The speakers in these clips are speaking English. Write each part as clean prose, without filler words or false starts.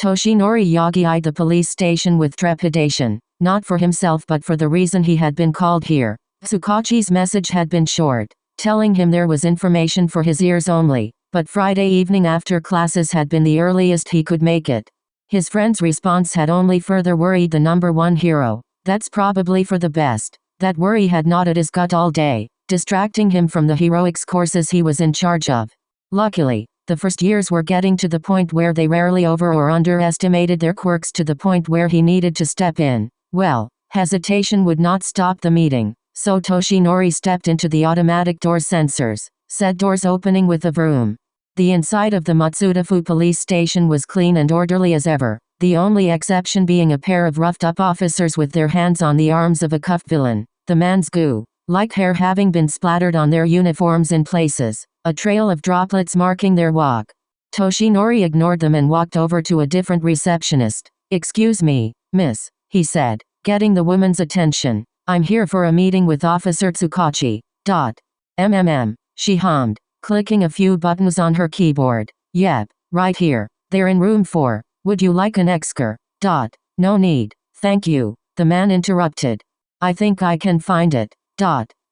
Toshinori Yagi eyed the police station with trepidation, not for himself but for the reason he had been called here. Tsukachi's message had been short, telling him there was information for his ears only, but Friday evening after classes had been the earliest he could make it. His friend's response had only further worried the number one hero. That's probably for the best. That worry had gnawed at his gut all day, distracting him from the heroics courses he was in charge of. Luckily, the first years were getting to the point where they rarely over or underestimated their quirks to the point where he needed to step in. Well, hesitation would not stop the meeting, so Toshinori stepped into the automatic door sensors, said doors opening with a vroom. The inside of the Matsudafu police station was clean and orderly as ever, the only exception being a pair of roughed-up officers with their hands on the arms of a cuffed villain, the man's goo-like hair having been splattered on their uniforms in places, a trail of droplets marking their walk. Toshinori ignored them and walked over to a different receptionist. "Excuse me, miss," he said, getting the woman's attention. "I'm here for a meeting with Officer Tsukachi. She hummed, clicking a few buttons on her keyboard. "Yep, right here. They're in room 4. Would you like an excar? "No need, thank you," the man interrupted. "I think I can find it.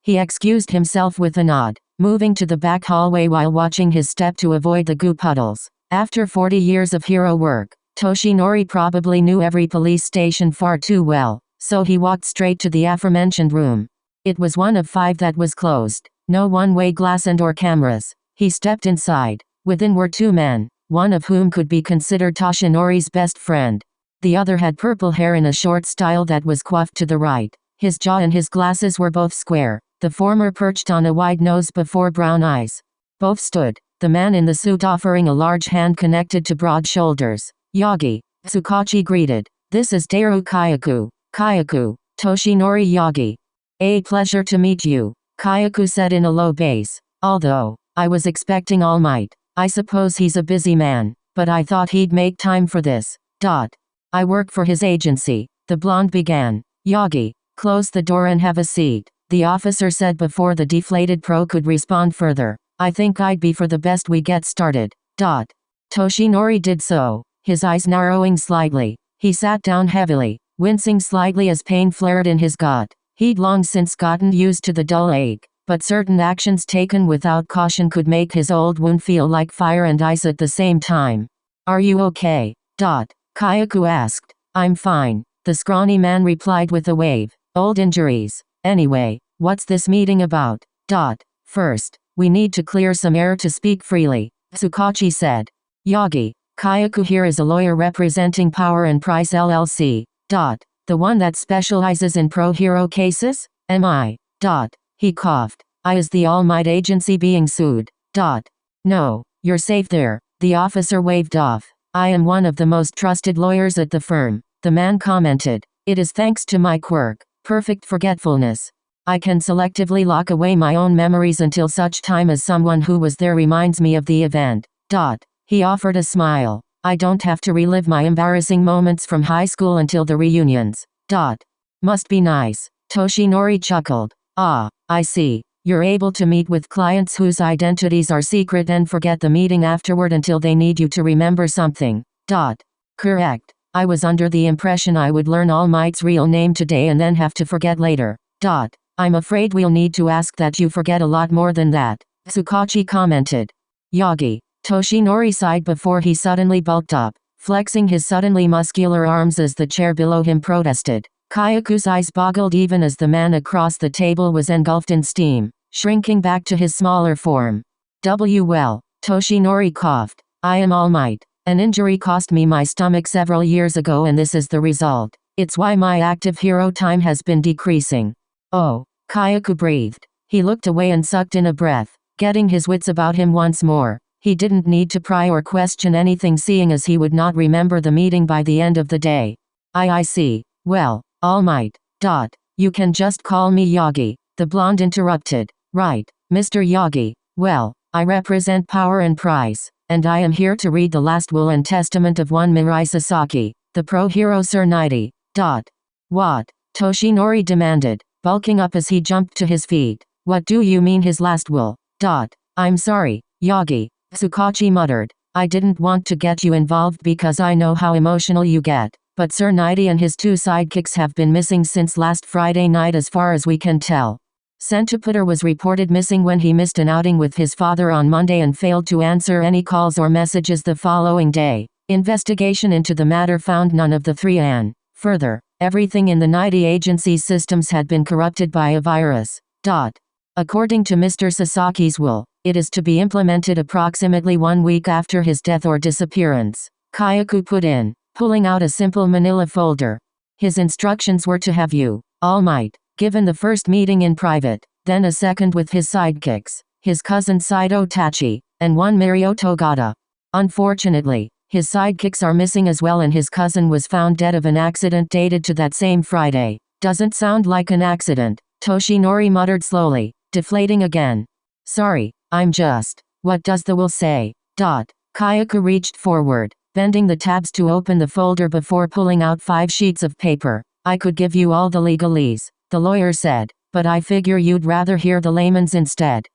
He excused himself with a nod, moving to the back hallway while watching his step to avoid the goo puddles. After 40 years of hero work, Toshinori probably knew every police station far too well, so he walked straight to the aforementioned room. It was one of 5 that was closed, no one-way glass and/or cameras. He stepped inside. Within were 2 men, one of whom could be considered Toshinori's best friend. The other had purple hair in a short style that was coiffed to the right. His jaw and his glasses were both square, the former perched on a wide nose before brown eyes. Both stood, the man in the suit offering a large hand connected to broad shoulders. "Yagi," Tsukachi greeted. "This is Teru Kyaku." "Kyaku, Toshinori Yagi. A pleasure to meet you," Kyaku said in a low bass. "Although, I was expecting All Might. I suppose he's a busy man, but I thought he'd make time for this. I work for his agency," the blonde began. "Yagi, close the door and have a seat," the officer said before the deflated pro could respond further. "I think I'd be for the best we get started. Toshinori did so, his eyes narrowing slightly. He sat down heavily, wincing slightly as pain flared in his gut. He'd long since gotten used to the dull ache, but certain actions taken without caution could make his old wound feel like fire and ice at the same time. "Are you okay?" Kyaku asked. "I'm fine," the scrawny man replied with a wave. "Old injuries. Anyway, what's this meeting about?" "First, we need to clear some air to speak freely," Tsukachi said. "Yagi, Kyaku here is a lawyer representing Power and Price LLC. The one that specializes in pro-hero cases? Am I? He coughed. "I is the All Might agency being sued. No, you're safe there," the officer waved off. "I am one of the most trusted lawyers at the firm," the man commented. "It is thanks to my quirk, perfect forgetfulness. I can selectively lock away my own memories until such time as someone who was there reminds me of the event. He offered a smile. "I don't have to relive my embarrassing moments from high school until the reunions. Must be nice." Toshinori chuckled. "Ah, I see. You're able to meet with clients whose identities are secret and forget the meeting afterward until they need you to remember something. Correct. I was under the impression I would learn All Might's real name today and then have to forget later. I'm afraid we'll need to ask that you forget a lot more than that," Tsukachi commented. "Yagi," Toshinori sighed before he suddenly bulked up, flexing his suddenly muscular arms as the chair below him protested. Kyaku's eyes boggled even as the man across the table was engulfed in steam, shrinking back to his smaller form. Well, Toshinori coughed. "I am All Might. An injury cost me my stomach several years ago and this is the result. It's why my active hero time has been decreasing." "Oh," Kyaku breathed. He looked away and sucked in a breath, getting his wits about him once more. He didn't need to pry or question anything seeing as he would not remember the meeting by the end of the day. I see. Well, All Might. You can just call me Yagi," the blonde interrupted. "Right, Mr. Yagi. Well, I represent Power and Price, and I am here to read the last will and testament of one Mirai Sasaki, the pro-hero Sir Knighty. What?" Toshinori demanded, bulking up as he jumped to his feet. "What do you mean his last will?" "I'm sorry, Yagi," Tsukachi muttered. I didn't want to get you involved because I know how emotional you get, but Sir Nighty and his 2 sidekicks have been missing since last Friday night as far as we can tell. Centipeder was reported missing when he missed an outing with his father on Monday and failed to answer any calls or messages the following day. Investigation into the matter found none of the 3 and, further, everything in the Nighty agency's systems had been corrupted by a virus. According to Mr. Sasaki's will, it is to be implemented approximately 1 week after his death or disappearance. Kyaku put in, pulling out a simple manila folder. His instructions were to have you, All Might, given the first meeting in private, then a second with his sidekicks, his cousin Saido Tachi, and one Mirio Togata. Unfortunately, his sidekicks are missing as well and his cousin was found dead of an accident dated to that same Friday. Doesn't sound like an accident, Toshinori muttered slowly, deflating again. Sorry, I'm just. What does the will say? Kyaku reached forward, bending the tabs to open the folder before pulling out 5 sheets of paper. I could give you all the legalese, the lawyer said, but I figure you'd rather hear the layman's instead.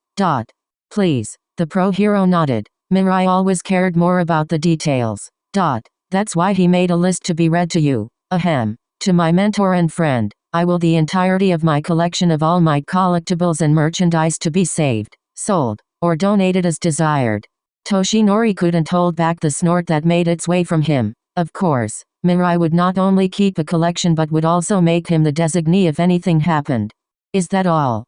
Please, the pro hero nodded. Mirai always cared more about the details. That's why he made a list to be read to you. Ahem. To my mentor and friend, I will the entirety of my collection of All Might collectibles and merchandise to be saved, sold, or donated as desired. Toshinori couldn't hold back the snort that made its way from him. Of course, Mirai would not only keep a collection but would also make him the designee if anything happened. Is that all?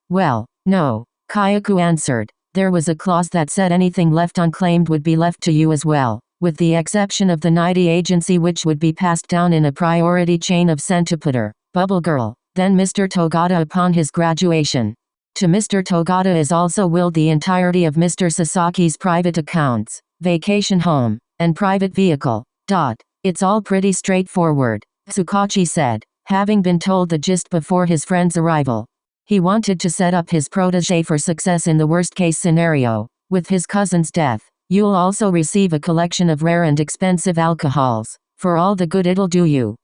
Well, no, Kyaku answered. There was a clause that said anything left unclaimed would be left to you as well, with the exception of the Nighty agency which would be passed down in a priority chain of Centipeder, Bubble Girl, then Mr. Togata upon his graduation. To Mr. Togata is also willed the entirety of Mr. Sasaki's private accounts, vacation home, and private vehicle. It's all pretty straightforward, Tsukachi said, having been told the gist before his friend's arrival. He wanted to set up his protege for success in the worst-case scenario. With his cousin's death, you'll also receive a collection of rare and expensive alcohols, for all the good it'll do you.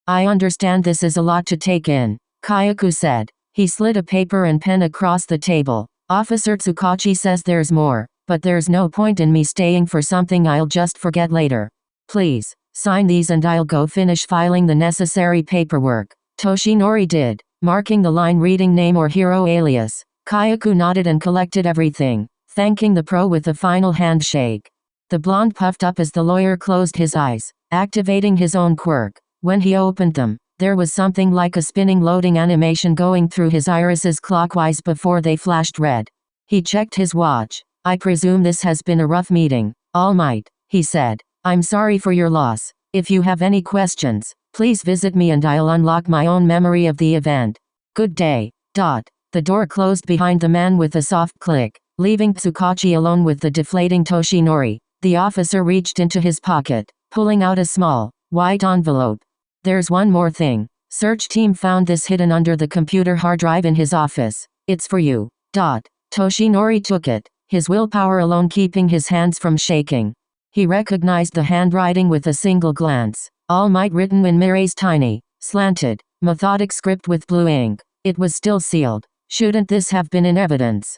I understand this is a lot to take in, Kyaku said. He slid a paper and pen across the table. Officer Tsukachi says there's more, but there's no point in me staying for something I'll just forget later. Please, sign these and I'll go finish filing the necessary paperwork. Toshinori did, marking the line reading name or hero alias. Kyaku nodded and collected everything, thanking the pro with a final handshake. The blonde puffed up as the lawyer closed his eyes, activating his own quirk. When he opened them, there was something like a spinning loading animation going through his irises clockwise before they flashed red. He checked his watch. I presume this has been a rough meeting, All Might, he said. I'm sorry for your loss. If you have any questions, please visit me and I'll unlock my own memory of the event. Good day. The door closed behind the man with a soft click, leaving Tsukachi alone with the deflating Toshinori. The officer reached into his pocket, pulling out a small, white envelope. There's one more thing. Search team found this hidden under the computer hard drive in his office. It's for you. Toshinori took it, his willpower alone keeping his hands from shaking. He recognized the handwriting with a single glance. All Might written in Mirai's tiny, slanted, methodic script with blue ink. It was still sealed. Shouldn't this have been in evidence?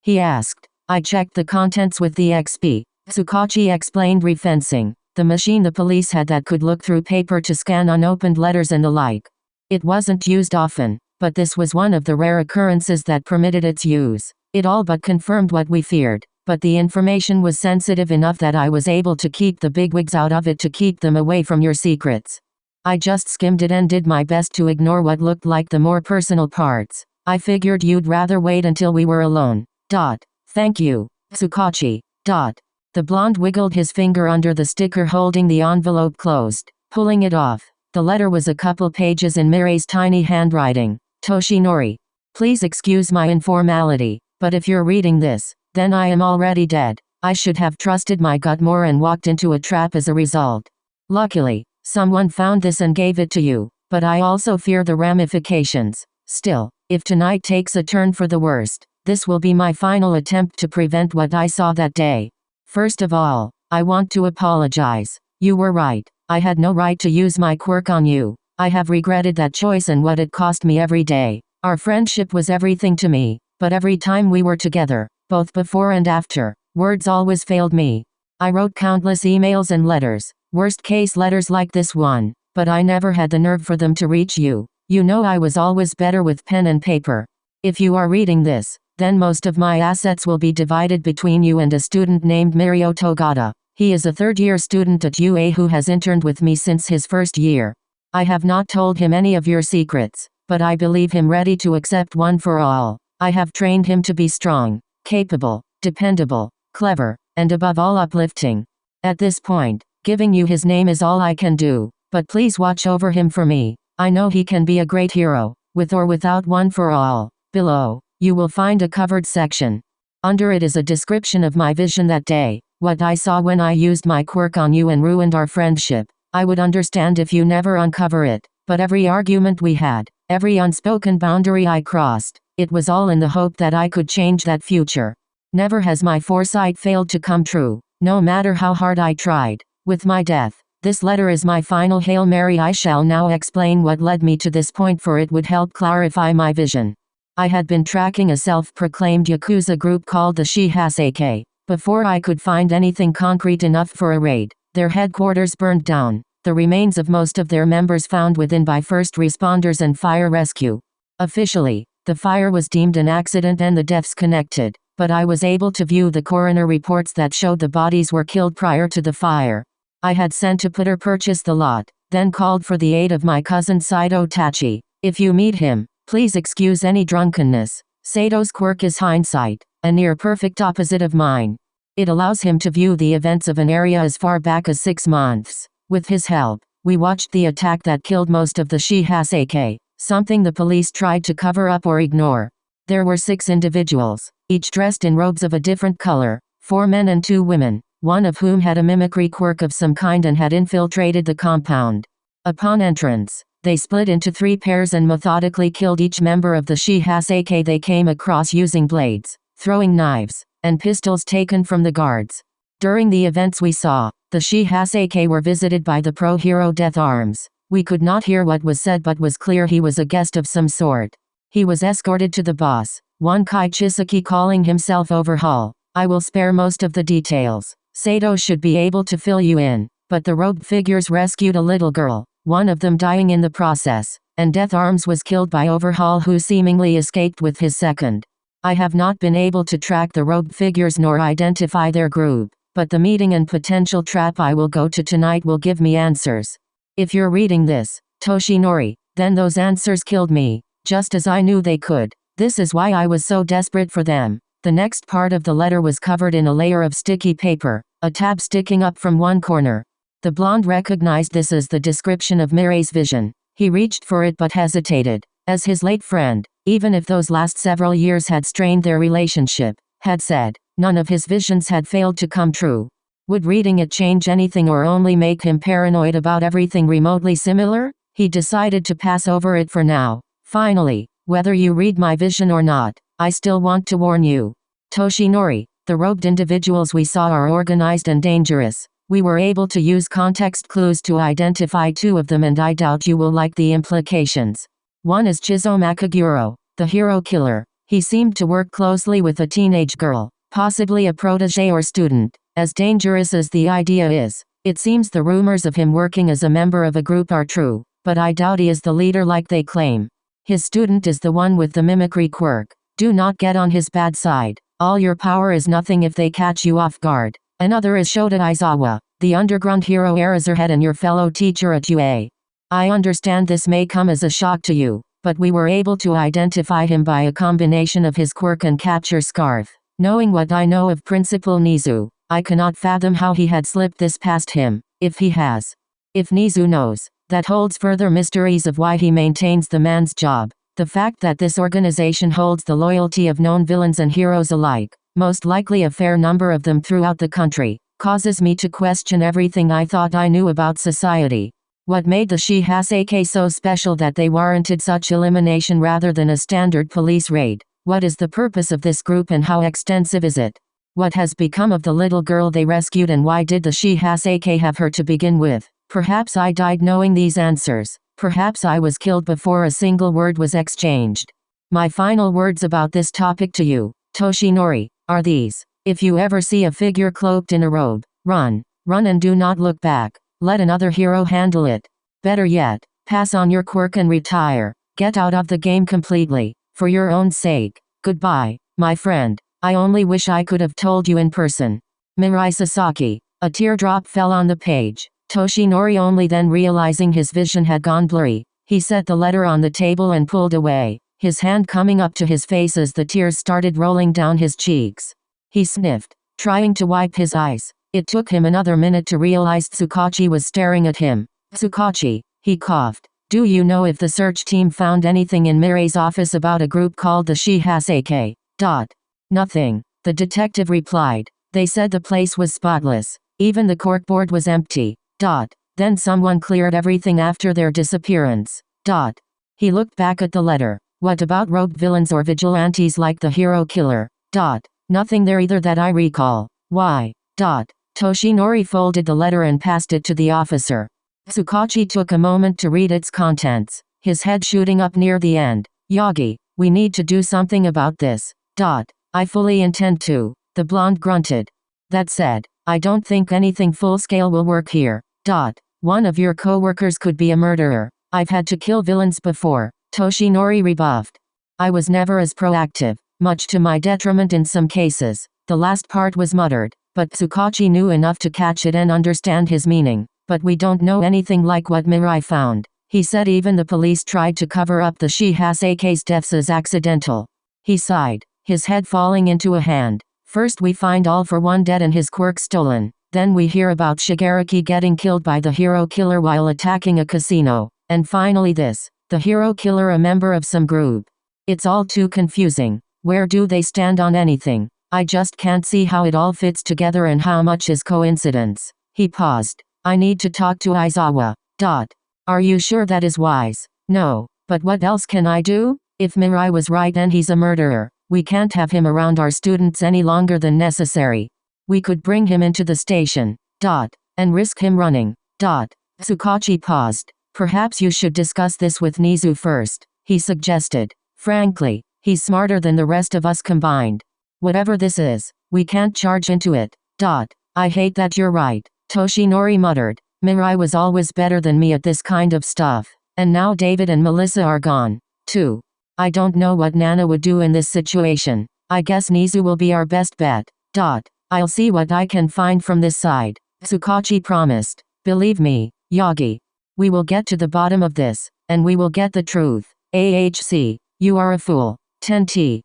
He asked. I checked the contents with the XP. Tsukachi explained, refencing. The machine the police had that could look through paper to scan unopened letters and the like. It wasn't used often, but this was one of the rare occurrences that permitted its use. It all but confirmed what we feared, but the information was sensitive enough that I was able to keep the bigwigs out of it to keep them away from your secrets. I just skimmed it and did my best to ignore what looked like the more personal parts. I figured you'd rather wait until we were alone. Thank you, Tsukachi. The blonde wiggled his finger under the sticker holding the envelope closed, pulling it off. The letter was a couple pages in Mirai's tiny handwriting. Toshinori. Please excuse my informality, but if you're reading this, then I am already dead. I should have trusted my gut more and walked into a trap as a result. Luckily, someone found this and gave it to you, but I also fear the ramifications. Still, if tonight takes a turn for the worst, this will be my final attempt to prevent what I saw that day. First of all, I want to apologize. You were right. I had no right to use my quirk on you. I have regretted that choice and what it cost me every day. Our friendship was everything to me, but every time we were together, both before and after, Words always failed me. I wrote countless emails and letters, worst case letters like this one, but I never had the nerve for them to reach you. You know I was always better with pen and paper. If you are reading this, then most of my assets will be divided between you and a student named Mirio Togata. He is a third-year student at UA who has interned with me since his first year. I have not told him any of your secrets, but I believe him ready to accept one for all. I have trained him to be strong, capable, dependable, clever, and above all uplifting. At this point, giving you his name is all I can do, but please watch over him for me. I know he can be a great hero, with or without one for all. Below, you will find a covered section. Under it is a description of my vision that day, what I saw when I used my quirk on you and ruined our friendship. I would understand if you never uncover it, but every argument we had, every unspoken boundary I crossed, it was all in the hope that I could change that future. Never has my foresight failed to come true, no matter how hard I tried. With my death, this letter is my final Hail Mary. I shall now explain what led me to this point, for it would help clarify my vision. I had been tracking a self-proclaimed Yakuza group called the Shihaseke. Before I could find anything concrete enough for a raid, their headquarters burned down, the remains of most of their members found within by first responders and fire rescue. Officially, the fire was deemed an accident and the deaths connected, but I was able to view the coroner reports that showed the bodies were killed prior to the fire. I had sent to Putter purchase the lot, then called for the aid of my cousin Saito Tachi. If you meet him, please excuse any drunkenness. Sato's quirk is hindsight, a near-perfect opposite of mine. It allows him to view the events of an area as far back as 6 months. With his help, we watched the attack that killed most of the Shihaseke, something the police tried to cover up or ignore. There were 6 individuals, each dressed in robes of a different color, 4 men and 2 women, one of whom had a mimicry quirk of some kind and had infiltrated the compound. Upon entrance, they split into 3 pairs and methodically killed each member of the Shihaseke they came across using blades, throwing knives, and pistols taken from the guards. During the events we saw, the Shihaseke were visited by the pro-hero Death Arms. We could not hear what was said, but was clear he was a guest of some sort. He was escorted to the boss, one Kai Chisaki, calling himself Overhaul. I will spare most of the details. Sato should be able to fill you in, but the robed figures rescued a little girl, one of them dying in the process, and Death Arms was killed by Overhaul, who seemingly escaped with his second. I have not been able to track the robed figures nor identify their group, but the meeting and potential trap I will go to tonight will give me answers. If you're reading this, Toshinori, then those answers killed me, just as I knew they could. This is why I was so desperate for them. The next part of the letter was covered in a layer of sticky paper, a tab sticking up from one corner. The blonde recognized this as the description of Mirai's vision. He reached for it but hesitated. As his late friend, even if those last several years had strained their relationship, had said, none of his visions had failed to come true. Would reading it change anything or only make him paranoid about everything remotely similar? He decided to pass over it for now. Finally, whether you read my vision or not, I still want to warn you. Toshinori, the robed individuals we saw are organized and dangerous. We were able to use context clues to identify 2 of them, and I doubt you will like the implications. One is Chizo Makaguro, the hero killer. He seemed to work closely with a teenage girl, possibly a protege or student. As dangerous as the idea is, it seems the rumors of him working as a member of a group are true, but I doubt he is the leader like they claim. His student is the one with the mimicry quirk. Do not get on his bad side. All your power is nothing if they catch you off guard. Another is Shota Aizawa, the underground hero Eraserhead and your fellow teacher at UA. I understand this may come as a shock to you, but we were able to identify him by a combination of his quirk and capture scarf. Knowing what I know of Principal Nizu, I cannot fathom how he had slipped this past him, if he has. If Nizu knows, that holds further mysteries of why he maintains the man's job. The fact that this organization holds the loyalty of known villains and heroes alike, most likely a fair number of them throughout the country, causes me to question everything I thought I knew about society. What made the Shihaseke so special that they warranted such elimination rather than a standard police raid? What is the purpose of this group and how extensive is it? What has become of the little girl they rescued, and why did the Shihaseke have her to begin with? Perhaps I died knowing these answers. Perhaps I was killed before a single word was exchanged. My final words about this topic to you, Toshinori, are these. If you ever see a figure cloaked in a robe, run. Run and do not look back. Let another hero handle it. Better yet, pass on your quirk and retire. Get out of the game completely. For your own sake. Goodbye, my friend. I only wish I could have told you in person. Mirai Sasaki. A teardrop fell on the page. Toshinori, only then realizing his vision had gone blurry, he set the letter on the table and pulled away, his hand coming up to his face as the tears started rolling down his cheeks. He sniffed, trying to wipe his eyes. It took him another minute to realize Tsukachi was staring at him. Tsukachi, he coughed. Do you know if the search team found anything in Mirai's office about a group called the Shihaseke? Nothing, the detective replied. They said the place was spotless. Even the corkboard was empty. Then someone cleared everything after their disappearance. He looked back at the letter. What about robed villains or vigilantes like the hero killer? Nothing there either that I recall. Why? Toshinori folded the letter and passed it to the officer. Tsukachi took a moment to read its contents, his head shooting up near the end. Yagi, we need to do something about this. I fully intend to, the blonde grunted. That said, I don't think anything full-scale will work here. One of your co-workers could be a murderer. I've had to kill villains before, Toshinori rebuffed. I was never as proactive, much to my detriment in some cases. The last part was muttered, but Tsukachi knew enough to catch it and understand his meaning. But we don't know anything like what Mirai found. He said even the police tried to cover up the Shihaseke's deaths as accidental. He sighed, his head falling into a hand. First we find All for One dead and his quirk stolen. Then we hear about Shigaraki getting killed by the hero killer while attacking a casino. And finally this, the hero killer a member of some group. It's all too confusing. Where do they stand on anything? I just can't see how it all fits together and how much is coincidence. He paused. I need to talk to Aizawa. Are you sure that is wise? No, but what else can I do? If Mirai was right and he's a murderer, we can't have him around our students any longer than necessary. We could bring him into the station. And risk him running. Tsukachi paused. Perhaps you should discuss this with Nizu first, he suggested. Frankly, he's smarter than the rest of us combined. Whatever this is, we can't charge into it. I hate that you're right, Toshinori muttered. Mirai was always better than me at this kind of stuff. And now David and Melissa are gone, too. I don't know what Nana would do in this situation. I guess Nizu will be our best bet. I'll see what I can find from this side, Tsukachi promised. Believe me, Yagi. We will get to the bottom of this, and we will get the truth. AHC, you are a fool. 10T.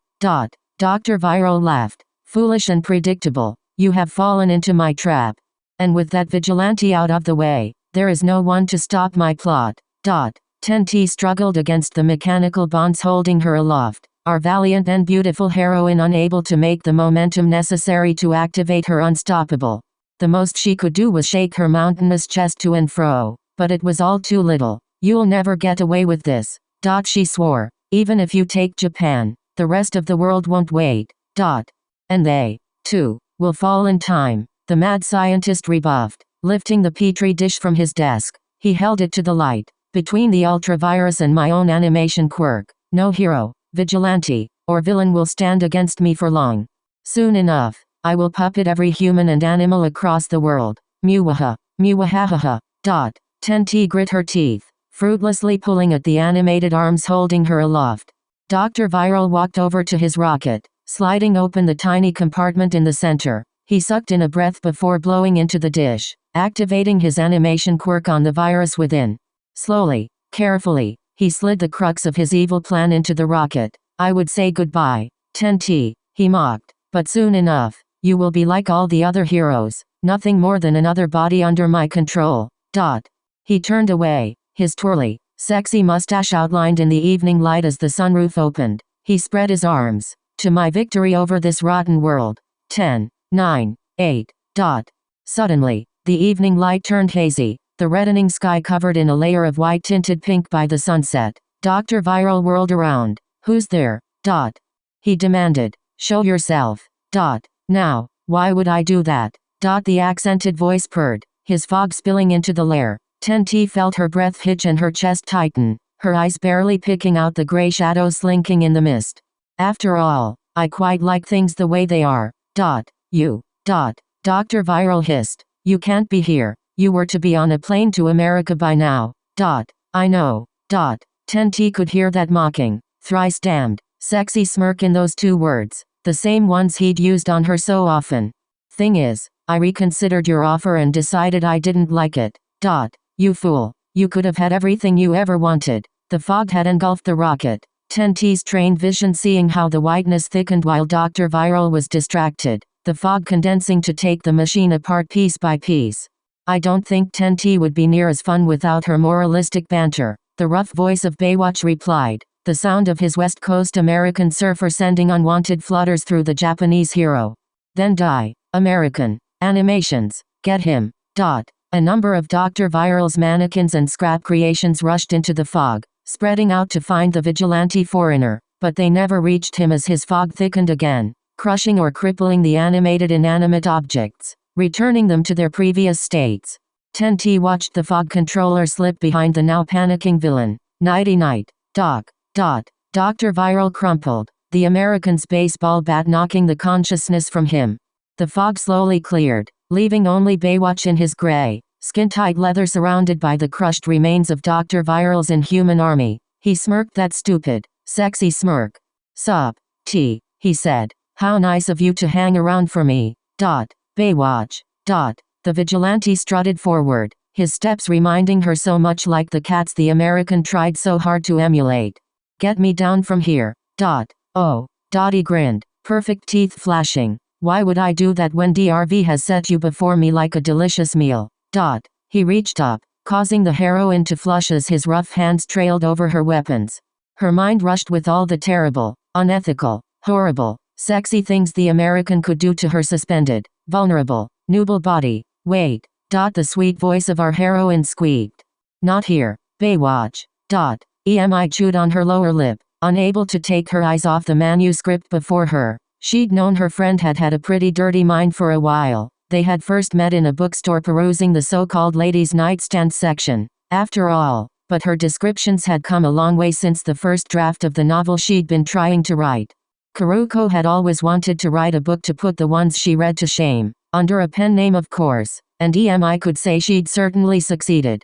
Dr. Viro laughed. Foolish and predictable. You have fallen into my trap. And with that vigilante out of the way, there is no one to stop my plot. 10T struggled against the mechanical bonds holding her aloft. Our valiant and beautiful heroine unable to make the momentum necessary to activate her unstoppable. The most she could do was shake her mountainous chest to and fro. But it was all too little. You'll never get away with this. She swore. Even if you take Japan, the rest of the world won't wait. And they, too, will fall in time. The mad scientist rebuffed, lifting the petri dish from his desk. He held it to the light. Between the ultravirus and my own animation quirk, no hero, vigilante, or villain will stand against me for long. Soon enough, I will puppet every human and animal across the world. Muwaha, muwahahaha. 10T grit her teeth, fruitlessly pulling at the animated arms holding her aloft. Dr. Viral walked over to his rocket, sliding open the tiny compartment in the center. He sucked in a breath before blowing into the dish, activating his animation quirk on the virus within. Slowly, carefully, he slid the crux of his evil plan into the rocket. I would say goodbye, 10T, he mocked, but soon enough, you will be like all the other heroes, nothing more than another body under my control. He turned away, his twirly, sexy mustache outlined in the evening light as the sunroof opened. He spread his arms. To my victory over this rotten world. 10, 9, 8. Suddenly, the evening light turned hazy, the reddening sky covered in a layer of white tinted pink by the sunset. Dr. Viral whirled around. Who's there? He demanded. Show yourself. Now, why would I do that? The accented voice purred, his fog spilling into the lair. 10T felt her breath hitch and her chest tighten, her eyes barely picking out the gray shadows slinking in the mist. After all, I quite like things the way they are. You. Dr. Viral hissed. You can't be here. You were to be on a plane to America by now. I know. 10T could hear that mocking, thrice damned, sexy smirk in those two words, the same ones he'd used on her so often. Thing is, I reconsidered your offer and decided I didn't like it. You fool. You could have had everything you ever wanted. The fog had engulfed the rocket. 10T's trained vision seeing how the whiteness thickened while Dr. Viral was distracted, the fog condensing to take the machine apart piece by piece. I don't think 10T would be near as fun without her moralistic banter, the rough voice of Baywatch replied, the sound of his West Coast American surfer sending unwanted flutters through the Japanese hero. Then die. American. Animations. Get him. A number of Dr. Viral's mannequins and scrap creations rushed into the fog, spreading out to find the vigilante foreigner, but they never reached him as his fog thickened again, crushing or crippling the animated inanimate objects, returning them to their previous states. 10T watched the fog controller slip behind the now panicking villain. Nighty-night. Dr. Viral crumpled, the American's baseball bat knocking the consciousness from him. The fog slowly cleared, leaving only Baywatch in his gray, skin-tight leather surrounded by the crushed remains of Dr. Viral's inhuman army. He smirked that stupid, sexy smirk. Sup, T, he said. How nice of you to hang around for me. Baywatch. The vigilante strutted forward, his steps reminding her so much like the cats the American tried so hard to emulate. Get me down from here. Oh. He grinned, perfect teeth flashing. Why would I do that when DRV has set you before me like a delicious meal? He reached up, causing the heroine to flush as his rough hands trailed over her weapons. Her mind rushed with all the terrible, unethical, horrible, sexy things the American could do to her suspended, vulnerable, nubile body. Wait. The sweet voice of our heroine squeaked. Not here, Baywatch. EMI chewed on her lower lip, unable to take her eyes off the manuscript before her. She'd known her friend had had a pretty dirty mind for a while. They had first met in a bookstore perusing the so-called ladies' nightstand section, after all, but her descriptions had come a long way since the first draft of the novel she'd been trying to write. Kuruko had always wanted to write a book to put the ones she read to shame, under a pen name of course, and EMI could say she'd certainly succeeded.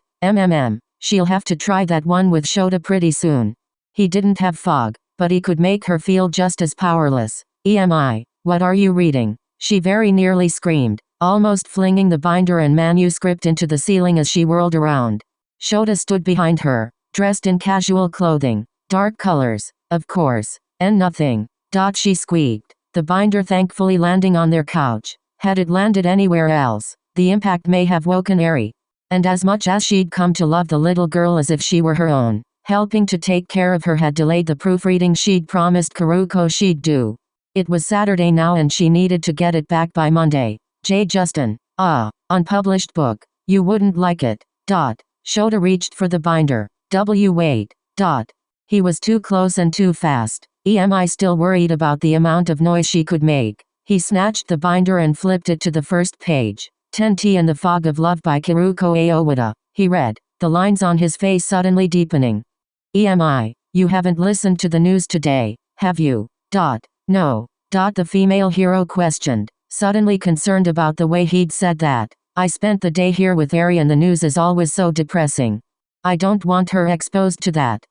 She'll have to try that one with Shota pretty soon. He didn't have fog, but he could make her feel just as powerless. EMI, what are you reading? She very nearly screamed, almost flinging the binder and manuscript into the ceiling as she whirled around. Shota stood behind her, dressed in casual clothing, dark colors, of course, and nothing. She squeaked, the binder thankfully landing on their couch. Had it landed anywhere else, the impact may have woken Eri. And as much as she'd come to love the little girl as if she were her own, helping to take care of her had delayed the proofreading she'd promised Kuruko she'd do. It was Saturday now and she needed to get it back by Monday. J. Justin. Unpublished book. You wouldn't like it. Shota reached for the binder. Wait. He was too close and too fast. EMI still worried about the amount of noise she could make. He snatched the binder and flipped it to the first page. 10T and the Fog of Love by Kuruko Aowada. He read, the lines on his face suddenly deepening. EMI, you haven't listened to the news today, have you? No. The female hero questioned, suddenly concerned about the way he'd said that. I spent the day here with Eri and the news is always so depressing. I don't want her exposed to that.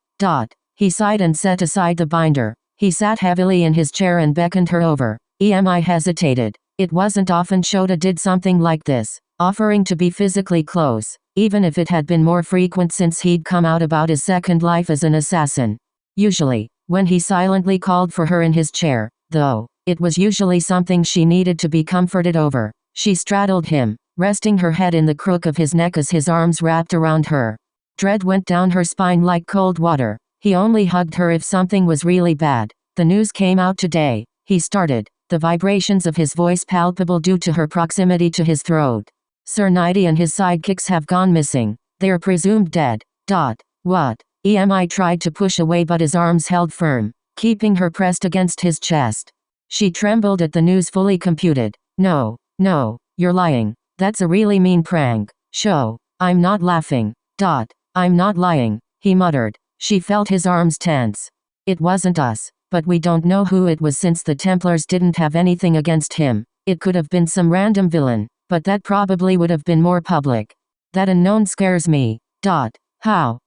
He sighed and set aside the binder. He sat heavily in his chair and beckoned her over. EMI hesitated. It wasn't often Shota did something like this, offering to be physically close, even if it had been more frequent since he'd come out about his second life as an assassin. Usually, when he silently called for her in his chair, though, it was usually something she needed to be comforted over. She straddled him, resting her head in the crook of his neck as his arms wrapped around her. Dread went down her spine like cold water. He only hugged her if something was really bad. The news came out today, he started, the vibrations of his voice palpable due to her proximity to his throat. Sir Nighty and his sidekicks have gone missing. They're presumed dead. What? EMI tried to push away but his arms held firm, keeping her pressed against his chest. She trembled at the news fully computed. No, you're lying. That's a really mean prank. Show. I'm not laughing. I'm not lying, he muttered. She felt his arms tense. It wasn't us, but we don't know who it was since the Templars didn't have anything against him. It could have been some random villain, but that probably would have been more public. That unknown scares me. How?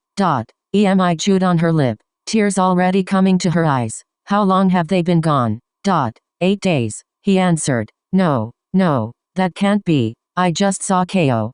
Emi chewed on her lip, tears already coming to her eyes. How long have they been gone? 8 days, he answered. No, that can't be. I just saw Ko.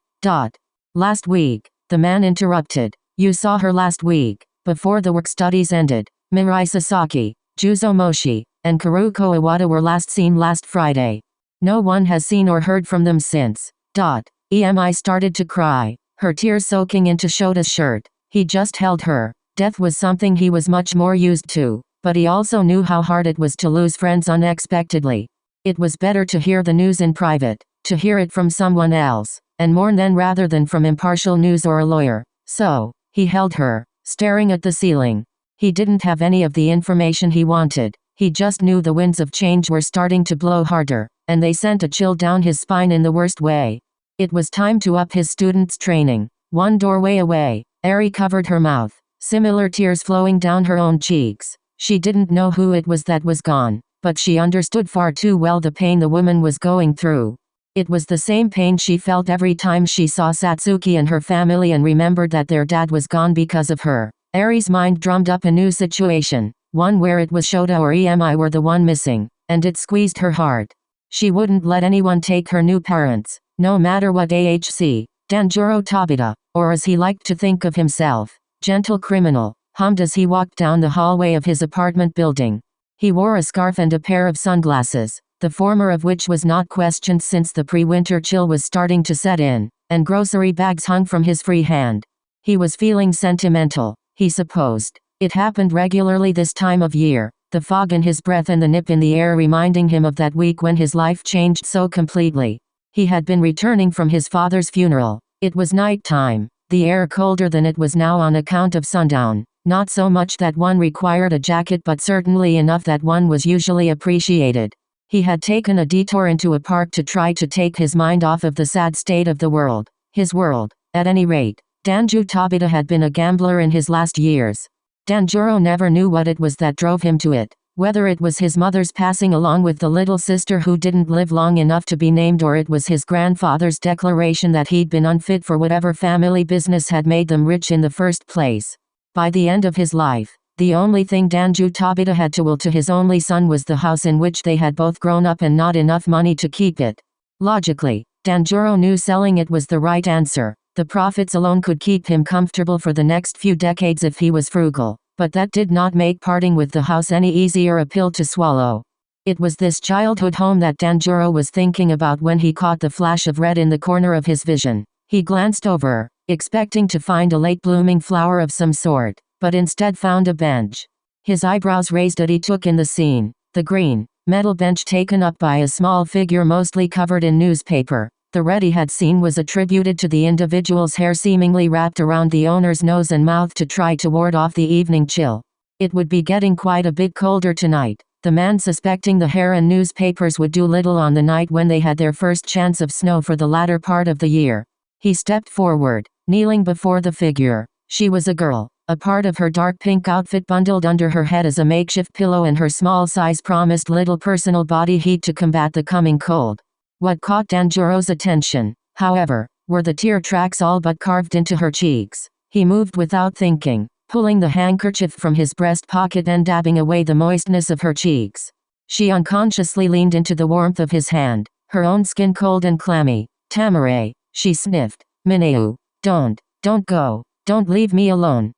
Last week, the man interrupted. You saw her last week, before the work studies ended. Mirai Sasaki, Juzo Moshi, and Karuko Iwata were last seen last Friday. No one has seen or heard from them since. Emi started to cry, her tears soaking into Shota's shirt. He just held her. Death was something he was much more used to, but he also knew how hard it was to lose friends unexpectedly. It was better to hear the news in private, to hear it from someone else, and mourn then rather than from impartial news or a lawyer. So, he held her, staring at the ceiling. He didn't have any of the information he wanted. He just knew the winds of change were starting to blow harder, and they sent a chill down his spine in the worst way. It was time to up his students' training. One doorway away, Eri covered her mouth, similar tears flowing down her own cheeks. She didn't know who it was that was gone, but she understood far too well the pain the woman was going through. It was the same pain she felt every time she saw Satsuki and her family and remembered that their dad was gone because of her. Eri's mind drummed up a new situation, one where it was Shota or Emi were the one missing, and it squeezed her heart. She wouldn't let anyone take her new parents, no matter what AHC, Danjuro Tabata, or as he liked to think of himself, gentle criminal, hummed as he walked down the hallway of his apartment building. He wore a scarf and a pair of sunglasses, the former of which was not questioned since the pre-winter chill was starting to set in, and grocery bags hung from his free hand. He was feeling sentimental, he supposed. It happened regularly this time of year, the fog in his breath and the nip in the air reminding him of that week when his life changed so completely. He had been returning from his father's funeral. It was night time, the air colder than it was now on account of sundown. Not so much that one required a jacket but certainly enough that one was usually appreciated. He had taken a detour into a park to try to take his mind off of the sad state of the world. His world, at any rate. Danju Tabata had been a gambler in his last years. Danjuro never knew what it was that drove him to it, whether it was his mother's passing along with the little sister who didn't live long enough to be named or it was his grandfather's declaration that he'd been unfit for whatever family business had made them rich in the first place. By the end of his life, the only thing Danju Tabata had to will to his only son was the house in which they had both grown up and not enough money to keep it. Logically, Danjuro knew selling it was the right answer. The profits alone could keep him comfortable for the next few decades if he was frugal, but that did not make parting with the house any easier a pill to swallow. It was this childhood home that Danjuro was thinking about when he caught the flash of red in the corner of his vision. He glanced over, expecting to find a late-blooming flower of some sort, but instead found a bench. His eyebrows raised as he took in the scene, the green, metal bench taken up by a small figure mostly covered in newspaper. The red he had seen was attributed to the individual's hair seemingly wrapped around the owner's nose and mouth to try to ward off the evening chill. It would be getting quite a bit colder tonight, the man suspecting the hair and newspapers would do little on the night when they had their first chance of snow for the latter part of the year. He stepped forward, kneeling before the figure. She was a girl, a part of her dark pink outfit bundled under her head as a makeshift pillow and her small size promised little personal body heat to combat the coming cold. What caught Danjuro's attention, however, were the tear tracks all but carved into her cheeks. He moved without thinking, pulling the handkerchief from his breast pocket and dabbing away the moistness of her cheeks. She unconsciously leaned into the warmth of his hand, her own skin cold and clammy. Tamare, she sniffed. Mineu, don't go, don't leave me alone.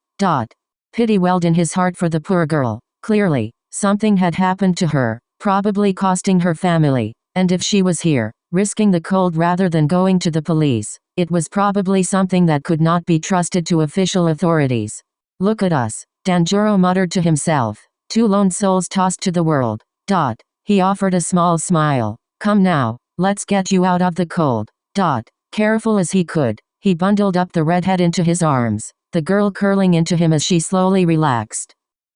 Pity welled in his heart for the poor girl. Clearly, something had happened to her, probably costing her family. And if she was here, risking the cold rather than going to the police, it was probably something that could not be trusted to official authorities. Look at us, Danjuro muttered to himself. Two lone souls tossed to the world. He offered a small smile. Come now, let's get you out of the cold. Careful as he could, he bundled up the redhead into his arms, the girl curling into him as she slowly relaxed.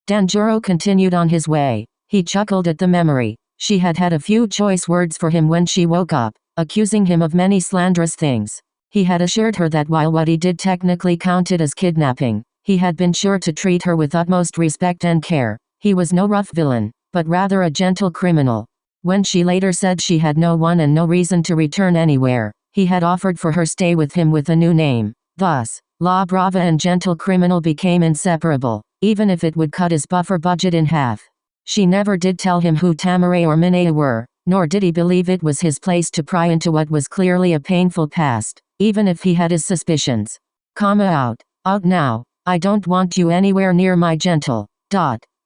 Danjuro continued on his way. He chuckled at the memory. She had had a few choice words for him when she woke up, accusing him of many slanderous things. He had assured her that while what he did technically counted as kidnapping, he had been sure to treat her with utmost respect and care. He was no rough villain, but rather a gentle criminal. When she later said she had no one and no reason to return anywhere, he had offered for her stay with him with a new name. Thus, La Brava and Gentle Criminal became inseparable, even if it would cut his buffer budget in half. She never did tell him who Tamare or Minea were, nor did he believe it was his place to pry into what was clearly a painful past, even if he had his suspicions. Out. Out now. I don't want you anywhere near my Gentle.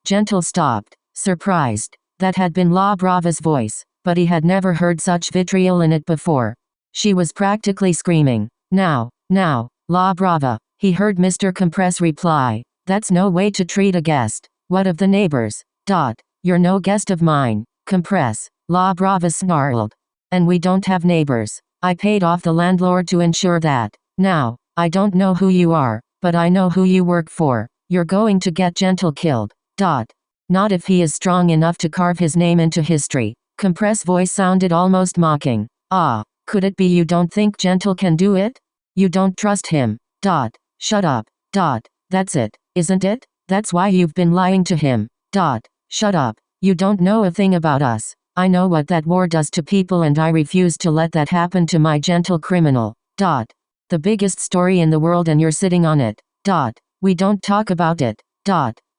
Gentle stopped, surprised. That had been La Brava's voice, but he had never heard such vitriol in it before. She was practically screaming. Now, La Brava, he heard Mr. Compress reply. That's no way to treat a guest. What of the neighbors? You're no guest of mine, Compress, La Brava snarled. And we don't have neighbors. I paid off the landlord to ensure that. Now, I don't know who you are, but I know who you work for. You're going to get Gentle killed. Not if he is strong enough to carve his name into history. Compress' voice sounded almost mocking. Could it be you don't think Gentle can do it? You don't trust him. Shut up. That's it, isn't it? That's why you've been lying to him. Shut up. You don't know a thing about us. I know what that war does to people and I refuse to let that happen to my Gentle Criminal. The biggest story in the world and you're sitting on it. We don't talk about it.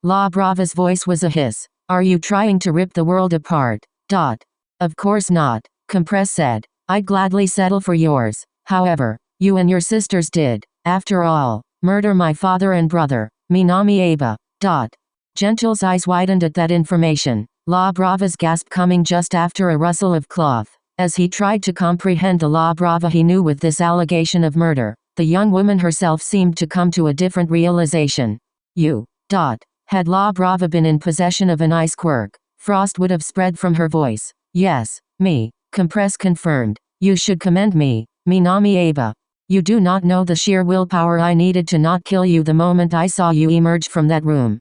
La Brava's voice was a hiss. Are you trying to rip the world apart? Of course not, Compress said. I'd gladly settle for yours. However, you and your sisters did, after all, murder my father and brother, Minami Aba. Gentle's eyes widened at that information, La Brava's gasp coming just after a rustle of cloth. As he tried to comprehend the La Brava he knew with this allegation of murder, the young woman herself seemed to come to a different realization. You. Had La Brava been in possession of an ice quirk, frost would have spread from her voice. Yes, me, Compress confirmed. You should commend me, Minami Aba. You do not know the sheer willpower I needed to not kill you the moment I saw you emerge from that room.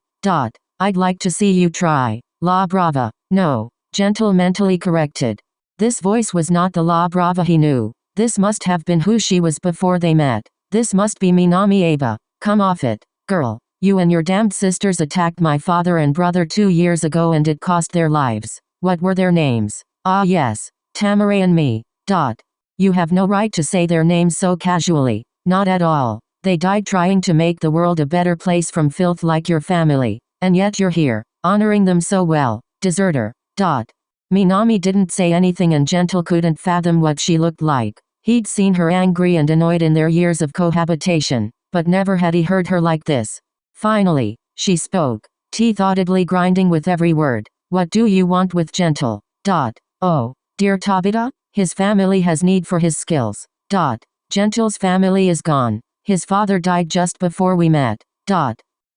I'd like to see you try. La Brava. No, Gentle mentally corrected. This voice was not the La Brava he knew. This must have been who she was before they met. This must be Minami Aba. Come off it, girl. You and your damned sisters attacked my father and brother 2 years ago and it cost their lives. What were their names? Yes, Tamare and me. You have no right to say their names so casually. Not at all. They died trying to make the world a better place from filth like your family. And yet you're here, honoring them so well. Deserter. Minami didn't say anything and Gentle couldn't fathom what she looked like. He'd seen her angry and annoyed in their years of cohabitation, but never had he heard her like this. Finally, she spoke, teeth audibly grinding with every word. What do you want with Gentle? Oh, dear Tabita, his family has need for his skills. Gentle's family is gone. His father died just before we met.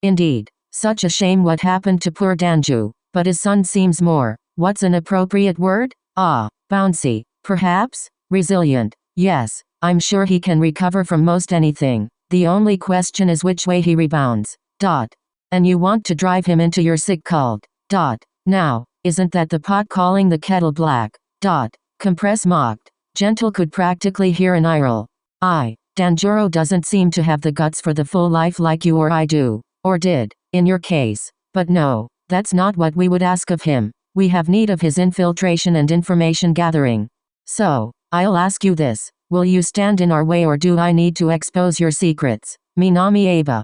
Indeed, such a shame what happened to poor Danju, but his son seems more, what's an appropriate word? Bouncy, perhaps? Resilient. Yes, I'm sure he can recover from most anything. The only question is which way he rebounds. And you want to drive him into your sick cult. Now, isn't that the pot calling the kettle black? Compress mocked. Gentle could practically hear an eye roll. Danjuro doesn't seem to have the guts for the full life like you or I do. Or did, in your case. But no, that's not what we would ask of him. We have need of his infiltration and information gathering. So, I'll ask you this. Will you stand in our way or do I need to expose your secrets? Minami Aba.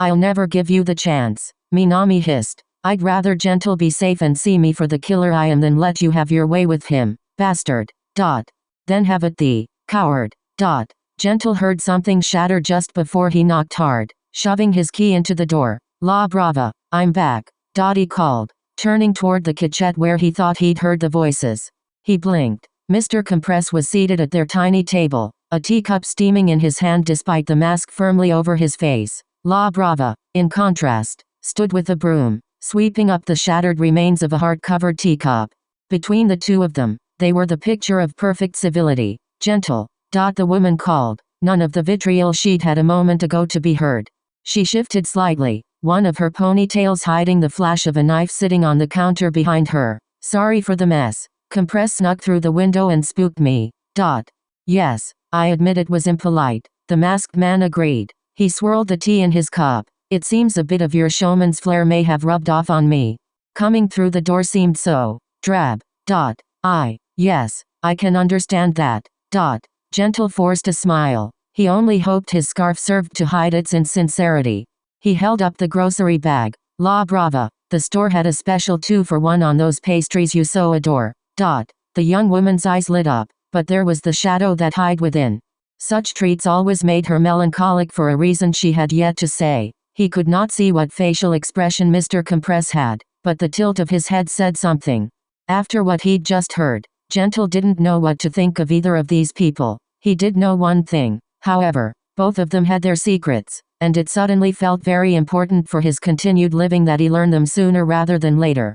I'll never give you the chance. Minami hissed. I'd rather Gentle be safe and see me for the killer I am than let you have your way with him, bastard. Then have it thee, coward. Gentle heard something shatter just before he knocked hard, shoving his key into the door. La Brava, I'm back, he called, turning toward the kitchen where he thought he'd heard the voices. He blinked. Mr. Compress was seated at their tiny table, a teacup steaming in his hand despite the mask firmly over his face. La Brava, in contrast, stood with a broom, sweeping up the shattered remains of a heart-covered teacup. Between the two of them, they were the picture of perfect civility. Gentle. The woman called. None of the vitriol she'd had a moment ago to be heard. She shifted slightly, one of her ponytails hiding the flash of a knife sitting on the counter behind her. Sorry for the mess. Compress snuck through the window and spooked me. Yes, I admit it was impolite. The masked man agreed. He swirled the tea in his cup. It seems a bit of your showman's flair may have rubbed off on me. Coming through the door seemed so drab. Yes, I can understand that. Gentle forced a smile. He only hoped his scarf served to hide its insincerity. He held up the grocery bag. La brava, the store had a special 2-for-1 on those pastries you so adore. The young woman's eyes lit up, but there was the shadow that hid within. Such treats always made her melancholic for a reason she had yet to say. He could not see what facial expression Mr. Compress had, but the tilt of his head said something. After what he'd just heard, Gentle didn't know what to think of either of these people. He did know one thing, however, both of them had their secrets, and it suddenly felt very important for his continued living that he learn them sooner rather than later.